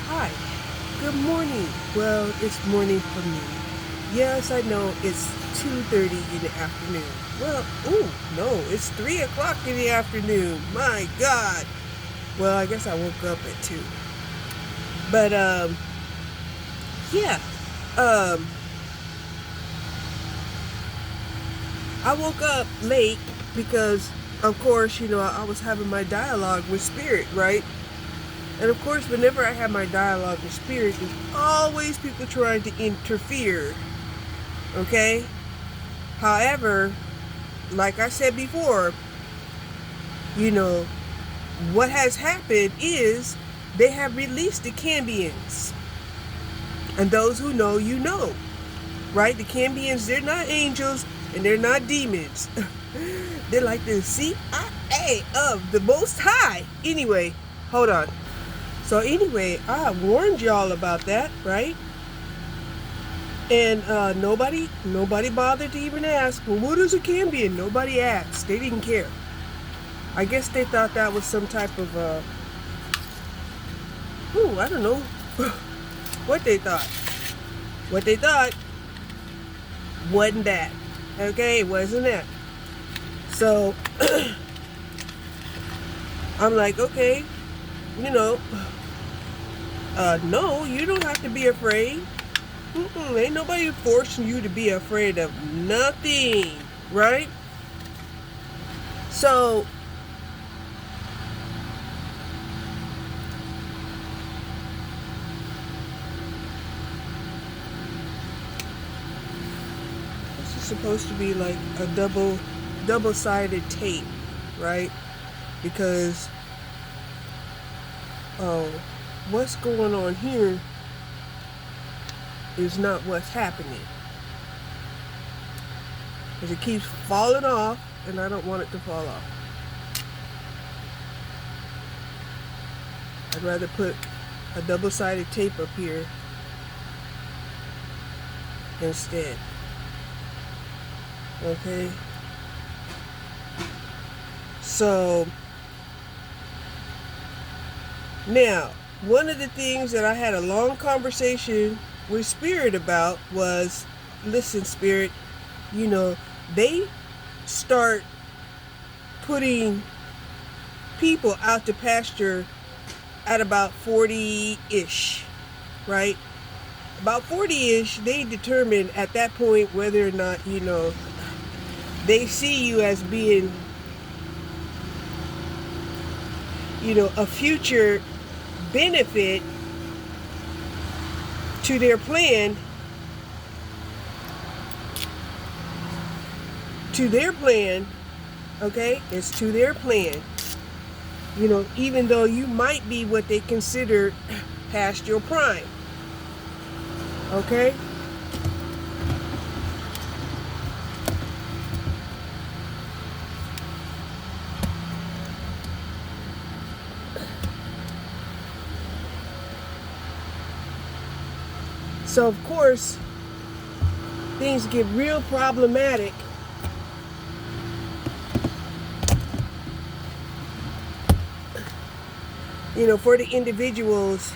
Hi, good morning. Well, it's morning for me. Yes, I know it's 2:30 in the afternoon. Well, no, it's 3 o'clock in the afternoon. My God. Well, I guess I woke up at 2. But, yeah. Um, I woke up late because, of course, I was having my dialogue with Spirit, right? And of course, whenever I have my dialogue with Spirit, there's always people trying to interfere. Okay? However, like I said before, you know, what has happened is they have released the Cambians. And those who know, you know. Right? The Cambians, they're not angels and they're not demons. They're like the CIA of the Most High. Anyway, hold on. So anyway, I warned y'all about that, right? And nobody bothered to even ask, well, what is a Cambion? Nobody asked. They didn't care. I guess they thought that was some type of, I don't know what they thought. What they thought wasn't that. Okay, it wasn't that. So, I'm like, okay, no, you don't have to be afraid. Ain't nobody forcing you to be afraid of nothing, right? So, this is supposed to be like a double-sided tape, right? Because, what's going on here is not what's happening. Because it keeps falling off, and I don't want it to fall off. I'd rather put a double-sided tape up here instead. Okay? So, now, one of the things that I had a long conversation with Spirit about was, listen, Spirit, they start putting people out to pasture at about 40-ish, right? About 40-ish, they determine at that point whether or not, they see you as being, a future benefit to their plan, okay? It's to their plan. Even though you might be what they consider past your prime. Okay? So, of course, things get real problematic for the individuals,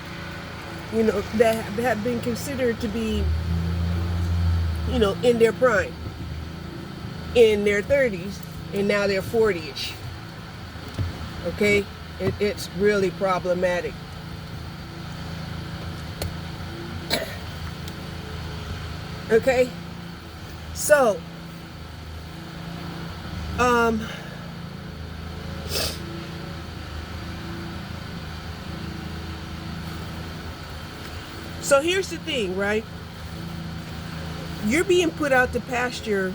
that have been considered to be, in their prime, in their 30s, and now they're 40-ish. Okay? It's really problematic. Okay? So, so here's the thing, right? You're being put out to pasture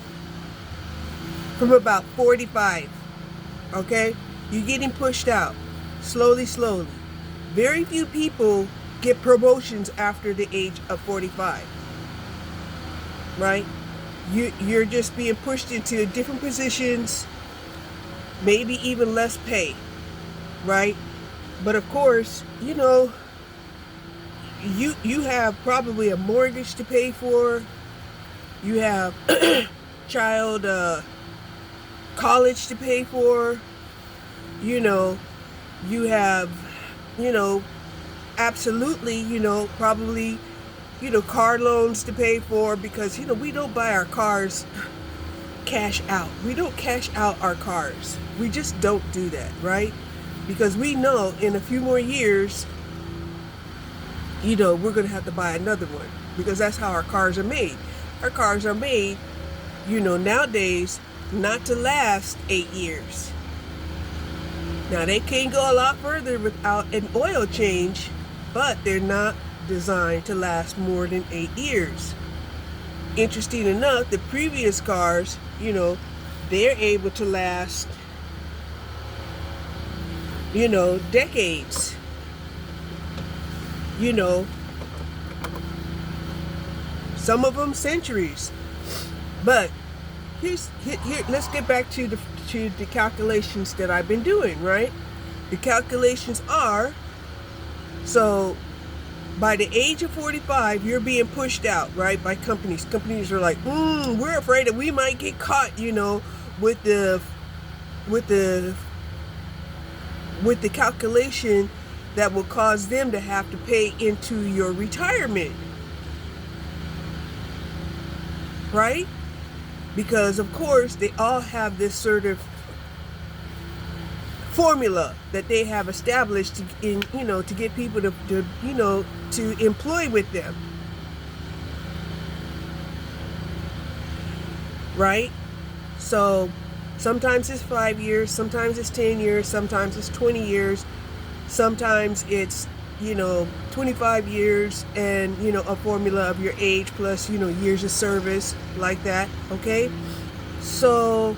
from about 45, okay? You're getting pushed out, slowly. Very few people get promotions after the age of 45, right? You're just being pushed into different positions, maybe even less pay, right? But of course, you have probably a mortgage to pay for. You have child college to pay for. You have, absolutely, probably, car loans to pay for, because, we don't buy our cars cash out. We don't cash out our cars. We just don't do that, right? Because we know in a few more years, we're going to have to buy another one, because that's how our cars are made. Our cars are made, nowadays, not to last 8 years. Now, they can go a lot further without an oil change, but they're not designed to last more than 8 years. Interesting enough, the previous cars, they're able to last, decades. Some of them centuries. But here, let's get back to the calculations that I've been doing, right? The calculations are, so by the age of 45, you're being pushed out, right, by companies. Companies are like, we're afraid that we might get caught, with the calculation that will cause them to have to pay into your retirement, right? Because of course they all have this sort of formula that they have established to get people to employ with them, right? So sometimes it's 5 years, sometimes it's 10 years, sometimes it's 20 years, sometimes it's 25 years, and a formula of your age plus years of service, like that. Okay, so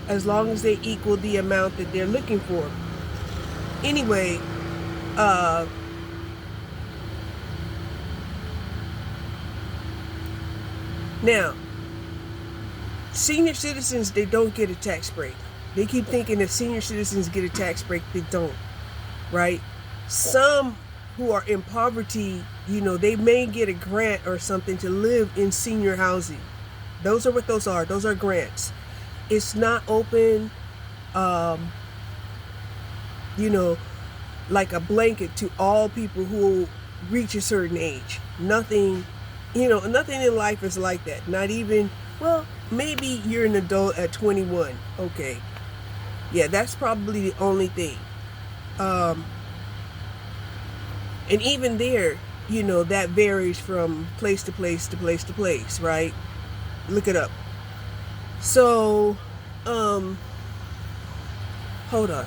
as long as they equal the amount that they're looking for. Anyway, now, senior citizens, they don't get a tax break. They keep thinking that senior citizens get a tax break. They don't, right? Some who are in poverty, they may get a grant or something to live in senior housing. Those are what those are. Those are grants. It's not open, like a blanket to all people who reach a certain age. Nothing, nothing in life is like that. Not even, well, maybe you're an adult at 21. Okay. Yeah, that's probably the only thing. And even there, that varies from place to place to place to place, right? Look it up. So, hold on.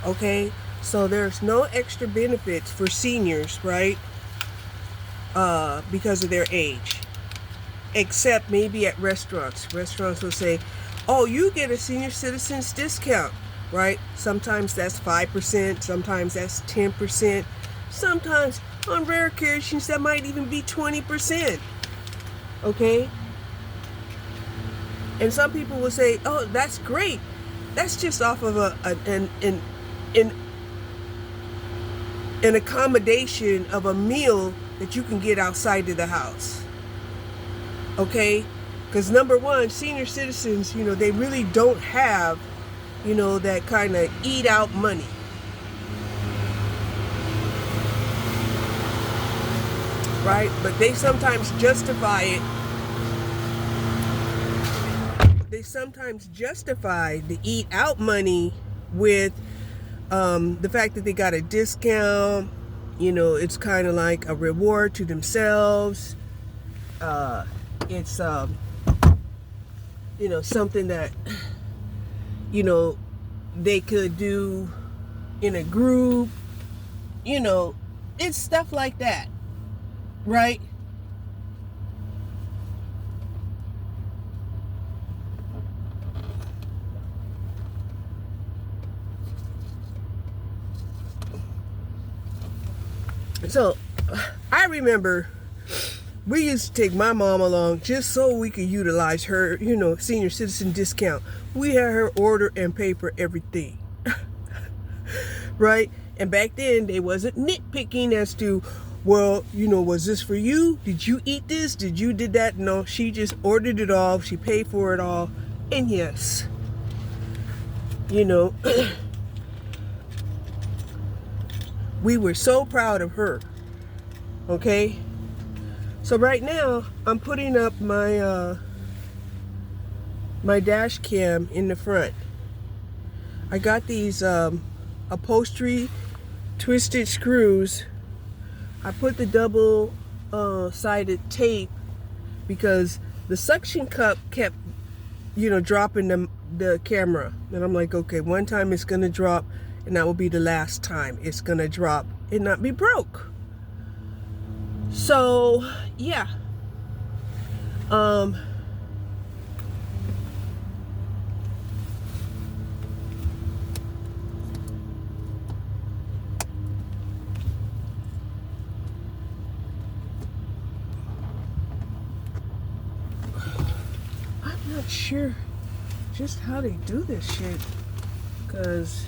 Okay, so there's no extra benefits for seniors, right? Because of their age. Except maybe at restaurants. Restaurants will say, oh, you get a senior citizens discount, right? Sometimes that's 5%, sometimes that's 10%. Sometimes, on rare occasions, that might even be 20%. Okay? And some people will say, oh, that's great. That's just off of an accommodation of a meal that you can get outside of the house. Okay? Because number one, senior citizens, they really don't have, that kind of eat out money. Right? But they sometimes justify it. They sometimes justify the eat out money with the fact that they got a discount. It's kind of like a reward to themselves. It's something that they could do in a group. It's stuff like that. Right? So, I remember we used to take my mom along just so we could utilize her, senior citizen discount. We had her order and pay for everything. Right? And back then, they wasn't nitpicking as to, well, was this for you? Did you eat this? Did you did that? No, she just ordered it all. She paid for it all. And yes, we were so proud of her. Okay, so right now I'm putting up my my dash cam in the front. I got these upholstery twisted screws. I put the double sided tape because the suction cup kept, you know, dropping the camera, and I'm like, okay, one time it's gonna drop, and that will be the last time it's gonna drop and not be broke. So yeah, I'm not sure just how they do this shit, because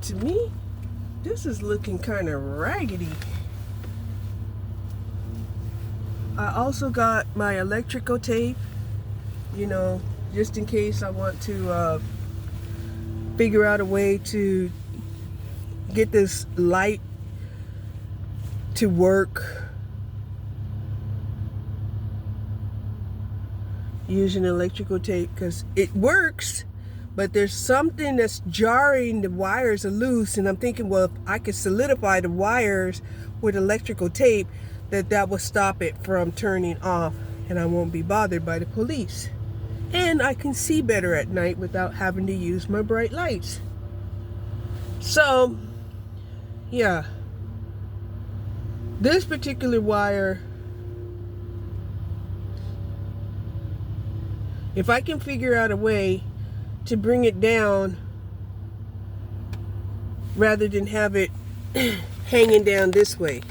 to me this is looking kind of raggedy. I also got my electrical tape, you know, just in case I want to figure out a way to get this light to work using electrical tape, because it works, but there's something that's jarring. The wires are loose, and I'm thinking, well, if I could solidify the wires with electrical tape, that will stop it from turning off, and I won't be bothered by the police, and I can see better at night without having to use my bright lights. So yeah, this particular wire, if I can figure out a way to bring it down rather than have it hanging down this way.